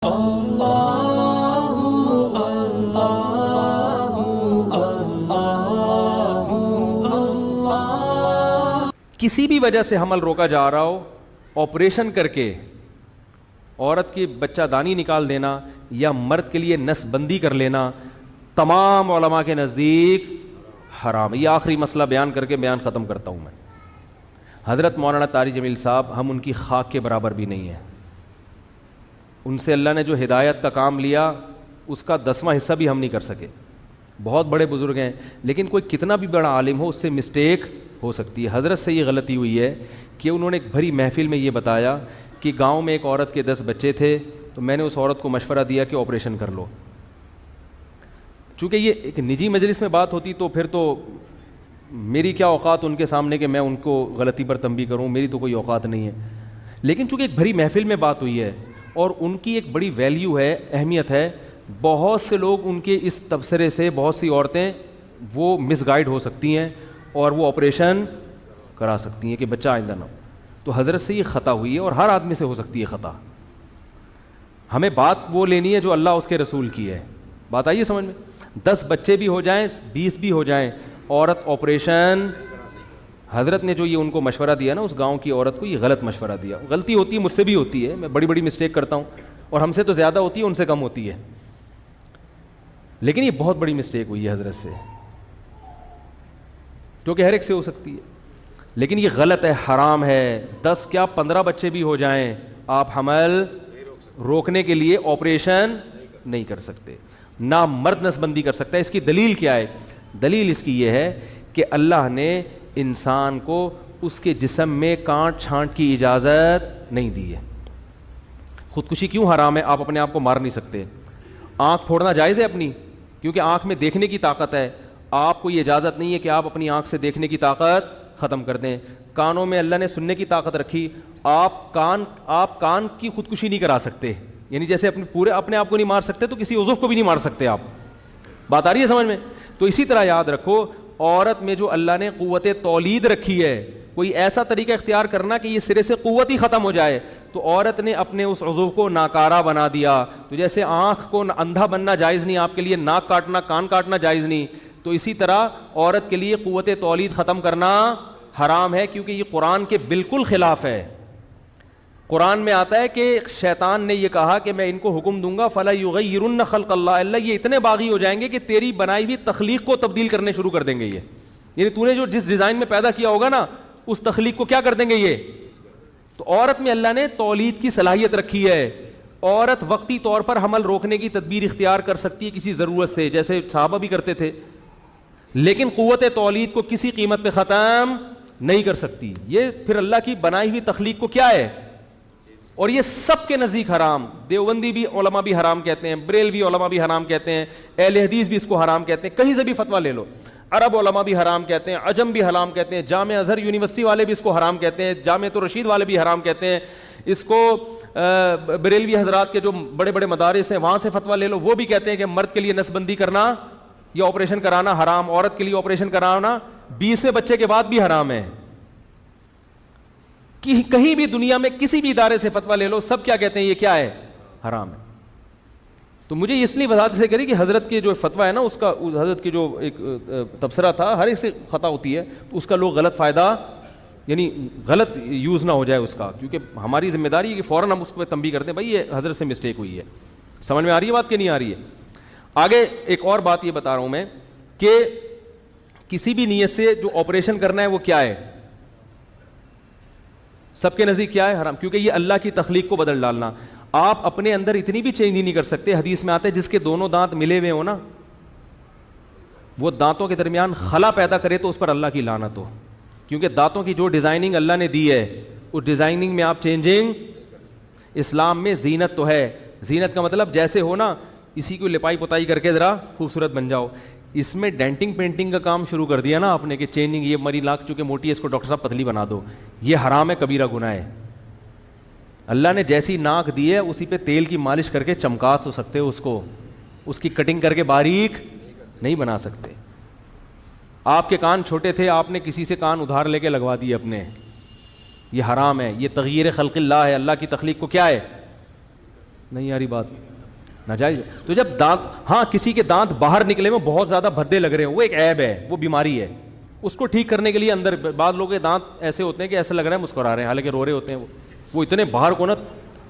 کسی بھی وجہ سے حمل روکا جا رہا ہو، آپریشن کر کے عورت کی بچہ دانی نکال دینا یا مرد کے لیے نس بندی کر لینا تمام علماء کے نزدیک حرام ہے۔ یہ آخری مسئلہ بیان کر کے بیان ختم کرتا ہوں میں۔ حضرت مولانا طارق جمیل صاحب ہم ان کی خاک کے برابر بھی نہیں ہیں۔ ان سے اللہ نے جو ہدایت کا کام لیا اس کا 10واں حصہ بھی ہم نہیں کر سکے۔ بہت بڑے بزرگ ہیں، لیکن کوئی کتنا بھی بڑا عالم ہو اس سے مسٹیک ہو سکتی ہے۔ حضرت سے یہ غلطی ہوئی ہے کہ انہوں نے ایک بھری محفل میں یہ بتایا کہ گاؤں میں ایک عورت کے 10 بچے تھے، تو میں نے اس عورت کو مشورہ دیا کہ آپریشن کر لو۔ چونکہ یہ ایک نجی مجلس میں بات ہوتی تو پھر تو میری کیا اوقات ان کے سامنے کہ میں ان کو غلطی پر تنبیہ کروں، میری تو کوئی اوقات نہیں ہے۔ لیکن چونکہ ایک بھری محفل میں بات ہوئی ہے اور ان کی ایک بڑی ویلیو ہے، اہمیت ہے، بہت سے لوگ ان کے اس تبصرے سے، بہت سی عورتیں وہ مس گائیڈ ہو سکتی ہیں اور وہ آپریشن کرا سکتی ہیں کہ بچہ آئندہ نہ ہو۔ تو حضرت سے یہ خطا ہوئی ہے اور ہر آدمی سے ہو سکتی ہے خطا۔ ہمیں بات وہ لینی ہے جو اللہ اس کے رسول کی ہے۔ بات آئیے سمجھ میں؟ 10 بچے بھی ہو جائیں، 20 بھی ہو جائیں، عورت آپریشن، حضرت نے جو یہ ان کو مشورہ دیا نا اس گاؤں کی عورت کو، یہ غلط مشورہ دیا۔ غلطی ہوتی ہے، مجھ سے بھی ہوتی ہے، میں بڑی بڑی مسٹیک کرتا ہوں اور ہم سے تو زیادہ ہوتی ہے، ان سے کم ہوتی ہے، لیکن یہ بہت بڑی مسٹیک ہوئی ہے حضرت سے، جو کہ ہر ایک سے ہو سکتی ہے، لیکن یہ غلط ہے، حرام ہے۔ 10 کیا 15 بچے بھی ہو جائیں، آپ حمل روکنے کے لیے آپریشن نہیں کر سکتے، نہ مرد نس بندی کر سکتا ہے۔ اس کی دلیل کیا ہے؟ دلیل اس کی یہ ہے کہ اللہ نے انسان کو اس کے جسم میں کانٹ چھانٹ کی اجازت نہیں دی ہے۔ خودکشی کیوں حرام ہے؟ آپ اپنے آپ کو مار نہیں سکتے۔ آنکھ پھوڑنا جائز ہے اپنی، کیونکہ آنکھ میں دیکھنے کی طاقت ہے، آپ کو یہ اجازت نہیں ہے کہ آپ اپنی آنکھ سے دیکھنے کی طاقت ختم کر دیں۔ کانوں میں اللہ نے سننے کی طاقت رکھی، آپ کان کی خودکشی نہیں کرا سکتے، یعنی جیسے اپنے آپ کو نہیں مار سکتے تو کسی عضو کو بھی نہیں مار سکتے آپ۔ بات آ رہی ہے سمجھ میں؟ تو اسی طرح یاد رکھو، عورت میں جو اللہ نے قوت تولید رکھی ہے، کوئی ایسا طریقہ اختیار کرنا کہ یہ سرے سے قوت ہی ختم ہو جائے، تو عورت نے اپنے اس عضو کو ناکارہ بنا دیا۔ تو جیسے آنکھ کو اندھا بننا جائز نہیں آپ کے لیے، ناک کاٹنا، کان کاٹنا جائز نہیں، تو اسی طرح عورت کے لیے قوت تولید ختم کرنا حرام ہے، کیونکہ یہ قرآن کے بالکل خلاف ہے۔ قرآن میں آتا ہے کہ شیطان نے یہ کہا کہ میں ان کو حکم دوں گا فَلَا يُغَيِّرُنَّ خَلْقَ اللَّهِ، اللہ یہ اتنے باغی ہو جائیں گے کہ تیری بنائی ہوئی تخلیق کو تبدیل کرنے شروع کر دیں گے۔ یہ یعنی تو نے جو جس ڈیزائن میں پیدا کیا ہوگا نا، اس تخلیق کو کیا کر دیں گے یہ۔ تو عورت میں اللہ نے تولید کی صلاحیت رکھی ہے، عورت وقتی طور پر حمل روکنے کی تدبیر اختیار کر سکتی ہے کسی ضرورت سے، جیسے صحابہ بھی کرتے تھے، لیکن قوت تولید کو کسی قیمت پہ ختم نہیں کر سکتی۔ یہ پھر اللہ کی بنائی ہوئی تخلیق کو کیا ہے، اور یہ سب کے نزدیک حرام۔ دیوبندی بھی علماء بھی حرام کہتے ہیں، بریلوی علماء بھی حرام کہتے ہیں، اہل حدیث بھی اس کو حرام کہتے ہیں، کہیں سے بھی فتویٰ لے لو، عرب علماء بھی حرام کہتے ہیں، عجم بھی حرام کہتے ہیں، جامع ازہر یونیورسٹی والے بھی اس کو حرام کہتے ہیں، جامعۃ الرشید والے بھی حرام کہتے ہیں اس کو، بریلوی حضرات کے جو بڑے بڑے مدارس ہیں وہاں سے فتویٰ لے لو، وہ بھی کہتے ہیں کہ مرد کے لیے نس بندی کرنا یا آپریشن کرانا حرام، عورت کے لیے آپریشن کرانا 20ویں بچے کے بعد بھی حرام ہے۔ کہیں بھی دنیا میں کسی بھی ادارے سے فتویٰ لے لو، سب کیا کہتے ہیں یہ کیا ہے، حرام ہے۔ تو مجھے اس لیے وضاحت سے کری کہ حضرت کے جو فتویٰ ہے نا، اس کا حضرت کی جو ایک تبصرہ تھا، ہر ایک سے خطا ہوتی ہے، تو اس کا لوگ غلط فائدہ، یعنی غلط یوز نہ ہو جائے اس کا، کیونکہ ہماری ذمہ داری ہے کہ فوراً ہم اس پہ تنبیہ کرتے ہیں بھائی یہ حضرت سے مسٹیک ہوئی ہے۔ سمجھ میں آ رہی ہے بات کہ نہیں آ رہی ہے؟ آگے ایک اور بات یہ بتا رہا ہوں میں کہ کسی بھی نیت سے جو آپریشن کرنا ہے وہ کیا ہے، سب کے نزدیک کیا ہے، حرام، کیونکہ یہ اللہ کی تخلیق کو بدل ڈالنا۔ آپ اپنے اندر اتنی بھی چینج نہیں کر سکتے، حدیث میں آتا ہے جس کے دونوں دانت ملے ہوئے ہوں نا، وہ دانتوں کے درمیان خلا پیدا کرے تو اس پر اللہ کی لعنت ہو، کیونکہ دانتوں کی جو ڈیزائننگ اللہ نے دی ہے اس ڈیزائننگ میں آپ چینجنگ، اسلام میں زینت تو ہے، زینت کا مطلب جیسے ہو نا اسی کو لپائی پتائی کر کے ذرا خوبصورت بن جاؤ، اس میں ڈینٹنگ پینٹنگ کا کام شروع کر دیا نا آپ نے کہ چینجنگ، یہ مری لاکھ چونکہ موٹی ہے اس کو ڈاکٹر صاحب پتلی بنا دو، یہ حرام ہے، کبیرہ گناہ ہے۔ اللہ نے جیسی ناک دی ہے اسی پہ تیل کی مالش کر کے چمکا تو سکتے ہو اس کو، اس کی کٹنگ کر کے باریک نہیں بنا سکتے۔ آپ کے کان چھوٹے تھے، آپ نے کسی سے کان ادھار لے کے لگوا دیے اپنے، یہ حرام ہے، یہ تغییر خلق اللہ ہے، اللہ کی تخلیق کو کیا ہے، نہیں آ رہی بات؟ ناجائز ہے. تو جب دانت، ہاں کسی کے دانت باہر نکلے میں بہت زیادہ بھدے لگ رہے ہیں، وہ ایک عیب ہے، وہ بیماری ہے، اس کو ٹھیک کرنے کے لیے اندر بعض لوگوں کے دانت ایسے ہوتے ہیں کہ ایسا لگ رہا ہے مسکرا رہے ہیں حالانکہ رو رہے ہوتے ہیں. وہ اتنے باہر کو نا،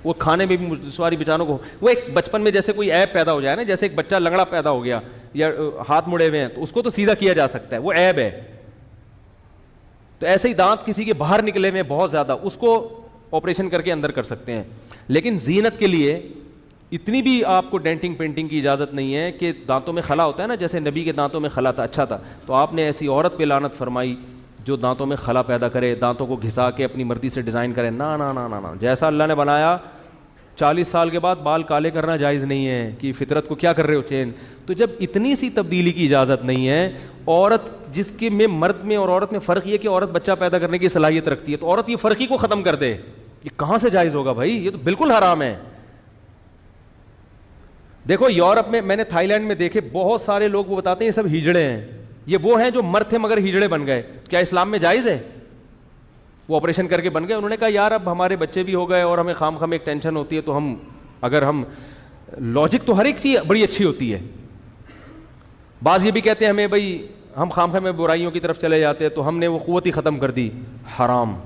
وہ کھانے میں بھی سواری بیچاروں کو، وہ ایک بچپن میں جیسے کوئی عیب پیدا ہو جائے نا، جیسے ایک بچہ لنگڑا پیدا ہو گیا یا ہاتھ مڑے ہوئے ہیں تو اس کو تو سیدھا کیا جا سکتا ہے، وہ عیب ہے. تو ایسے ہی دانت کسی کے باہر نکلے ہوئے بہت زیادہ، اس کو آپریشن کر کے اندر کر سکتے ہیں. لیکن زینت کے لیے اتنی بھی آپ کو ڈینٹنگ پینٹنگ کی اجازت نہیں ہے کہ دانتوں میں خلا ہوتا ہے نا، جیسے نبی کے دانتوں میں خلا تھا، اچھا تھا، تو آپ نے ایسی عورت پہ لعنت فرمائی جو دانتوں میں خلا پیدا کرے، دانتوں کو گھسا کے اپنی مرضی سے ڈیزائن کرے. نا نا نا نا نا، جیسا اللہ نے بنایا 40 سال کے بعد بال کالے کرنا جائز نہیں ہے کہ فطرت کو کیا کر رہے ہو چین. تو جب اتنی سی تبدیلی کی اجازت نہیں ہے، عورت جس کے میں مرد میں اور عورت میں فرق یہ کہ عورت بچہ پیدا کرنے کی صلاحیت رکھتی ہے، تو عورت یہ فرق ہی کو ختم کر دے، یہ کہاں سے جائز ہوگا بھائی؟ یہ تو بالکل حرام ہے. دیکھو یورپ میں نے تھائی لینڈ میں دیکھے بہت سارے لوگ وہ بتاتے ہیں یہ سب ہجڑے ہیں، یہ وہ ہیں جو مرد تھے مگر ہجڑے بن گئے. کیا اسلام میں جائز ہے؟ وہ آپریشن کر کے بن گئے. انہوں نے کہا یار اب ہمارے بچے بھی ہو گئے اور ہمیں خام خام ایک ٹینشن ہوتی ہے، تو ہم اگر ہم لاجک تو ہر ایک چیز بڑی اچھی ہوتی ہے. بعض یہ بھی کہتے ہیں ہمیں بھائی ہم خام خام میں برائیوں کی طرف چلے جاتے ہیں تو ہم نے وہ قوت ہی ختم کر دی. حرام،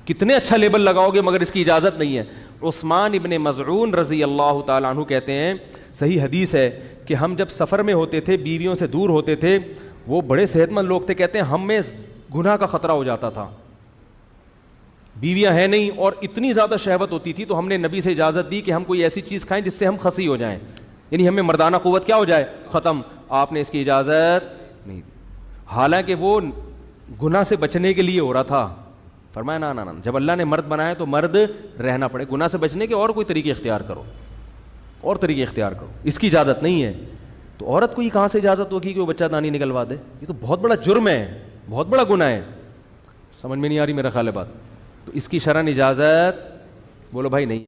کتنے اچھا لیبل لگاؤ گے مگر اس کی اجازت نہیں ہے. عثمان ابن مظعون رضی اللہ تعالیٰ عنہ کہتے ہیں، صحیح حدیث ہے کہ ہم جب سفر میں ہوتے تھے، بیویوں سے دور ہوتے تھے، وہ بڑے صحت مند لوگ تھے، کہتے ہیں ہم میں گناہ کا خطرہ ہو جاتا تھا، بیویاں ہیں نہیں اور اتنی زیادہ شہوت ہوتی تھی، تو ہم نے نبی سے اجازت دی کہ ہم کوئی ایسی چیز کھائیں جس سے ہم خسی ہو جائیں، یعنی ہمیں مردانہ قوت کیا ہو جائے، ختم. آپ نے اس کی اجازت نہیں دی، حالانکہ وہ گناہ سے بچنے کے لیے ہو رہا تھا. فرمایا نا نا نا، جب اللہ نے مرد بنایا تو مرد رہنا پڑے، گناہ سے بچنے کے اور کوئی طریقے اختیار کرو، اور طریقے اختیار کرو، اس کی اجازت نہیں ہے. تو عورت کو ہی کہاں سے اجازت ہوگی کہ وہ بچہ دانی نکلوا دے؟ یہ تو بہت بڑا جرم ہے، بہت بڑا گناہ ہے. سمجھ میں نہیں آ رہی میرا خیال ہے بات؟ تو اس کی شرعن اجازت بولو بھائی نہیں.